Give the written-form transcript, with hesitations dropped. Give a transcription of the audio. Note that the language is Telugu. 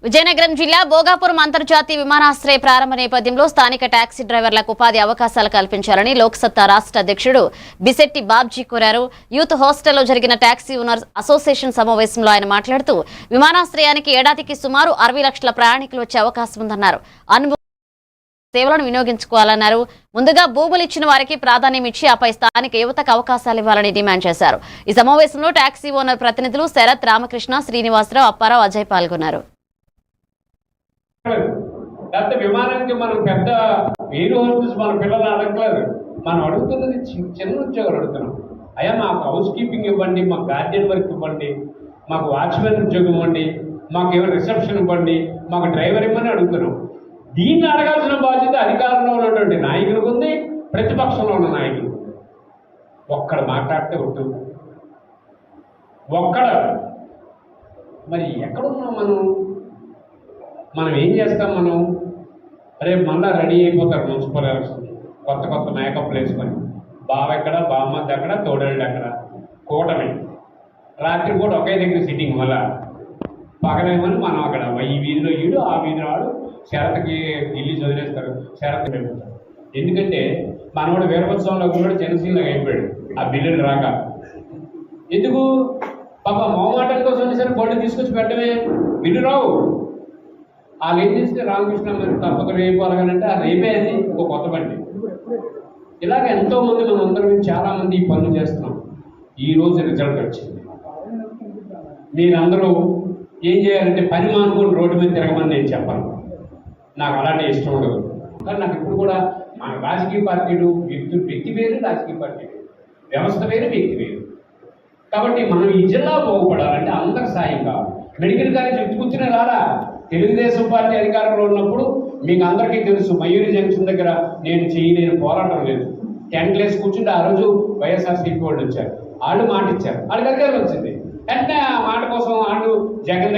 విజయనగరం జిల్లా భోగాపురం అంతర్జాతీయ విమానాశ్రయ ప్రారంభ నేపథ్యంలో స్థానిక టాక్సీ డ్రైవర్లకు ఉపాధి అవకాశాలు కల్పించాలని లోక్సత్తా రాష్ట్ర అధ్యక్షుడు బిశెట్టి బాబ్జీ కోరారు. యూత్ హాస్టల్లో జరిగిన టాక్సీ ఓనర్స్ అసోసియేషన్ సమావేశంలో ఆయన మాట్లాడుతూ విమానాశ్రయానికి ఏడాదికి సుమారు 60 లక్షల ప్రయాణికులు వచ్చే అవకాశం ఉందన్నారు. సేవలను వినియోగించుకోవాలన్నారు. ముందుగా భూములు ఇచ్చిన వారికి ప్రాధాన్యం ఇచ్చి ఆపై స్థానిక యువతకు అవకాశాలు ఇవ్వాలని డిమాండ్ చేశారు. ఈ సమావేశంలో టాక్సీ ఓనర్ ప్రతినిధులు శరత్, రామకృష్ణ, శ్రీనివాసరావు, అప్పారావు, అజయ్ పాల్గొన్నారు. విమానానికి మనం పెద్ద ఎయిర్ హోస్టెస్ మన పిల్లలు అడగలేదు. మనం అడుగుతున్నది చిన్న ఉద్యోగాలు అడుగుతున్నాం. అయ్యా మాకు హౌస్ కీపింగ్ ఇవ్వండి, మాకు గార్డెన్ వర్క్ ఇవ్వండి, మాకు వాచ్మెన్ ఉద్యోగం ఇవ్వండి, మాకు ఏమైనా రిసెప్షన్ ఇవ్వండి, మాకు డ్రైవర్ ఇవ్వని అడుగుతున్నాం. దీన్ని అడగాల్సిన బాధ్యత అధికారంలో ఉన్నటువంటి నాయకులకు ఉంది, ప్రతిపక్షంలో ఉన్న నాయకులు. ఒక్కడ మాట్లాడితే ఉంటుంది, ఒక్కడ మరి ఎక్కడున్నాం మనం ఏం చేస్తాం? మనం రేపు మళ్ళీ రెడీ అయిపోతారు మున్సిపల్ ఎలక్షన్, కొత్త కొత్త మేకప్లు వేసుకొని. బావ ఎక్కడ, బామ్మద్ది ఎక్కడ, తోడేళ్ళు ఎక్కడ, కూటమి. రాత్రి కూడా ఒకే దగ్గర సిట్టింగ్. మళ్ళా పగలేమని మనం అక్కడ ఈ వీధిలో ఈడు, ఆ వీధిలో వాడు. శరత్కి ఢిల్లీ చదివేస్తారు, శరత్ అయిపోతారు. ఎందుకంటే మనవాడు వీరభద్రంలో కూడా జనసీనగా అయిపోయాడు ఆ బిల్లులు రాక. ఎందుకు పాప మొహమాటం కోసం సరే బళ్ళు తీసుకొచ్చి పెట్టమే, బిల్లు రావు. వాళ్ళు ఏం చేస్తే రామకృష్ణ మరి తప్పక రేపు అలాగనంటే ఆ రేపే అది ఒక కొత్త బండి. ఇలాగ ఎంతోమంది మనం అందరం చాలామంది ఈ పనులు చేస్తున్నాం. ఈరోజు రిజల్ట్ వచ్చింది. మీరందరూ ఏం చేయాలంటే పని మానుకొని రోడ్డు మీద తిరగమని నేను చెప్పను. నాకు అలాంటి ఇష్టం ఉండదు. కానీ నాకు ఇప్పుడు కూడా మన రాజకీయ పార్టీలు వ్యక్తి వేరు, రాజకీయ పార్టీ వేరు, వ్యవస్థ వేరు, వ్యక్తి వేరు. కాబట్టి మనం ఈ జిల్లా బాగుపడాలంటే అందరి సాయం కావాలి. మెడికల్ కాలేజ్ ఎత్తుకొచ్చినా రారా? తెలుగుదేశం పార్టీ అధికారంలో ఉన్నప్పుడు మీకు అందరికీ తెలుసు, మయూరి జంక్షన్ దగ్గర నేను చేయలేని పోరాటం లేదు. టెంట్లు వేసి కూర్చుంటే ఆ రోజు వైఎస్ఆర్సీపీ వాళ్ళు వచ్చారు, వాళ్ళు మాట ఇచ్చారు, వాళ్ళకి అధికారం వచ్చింది. వెంటనే ఆ మాట కోసం వాళ్ళు జగన్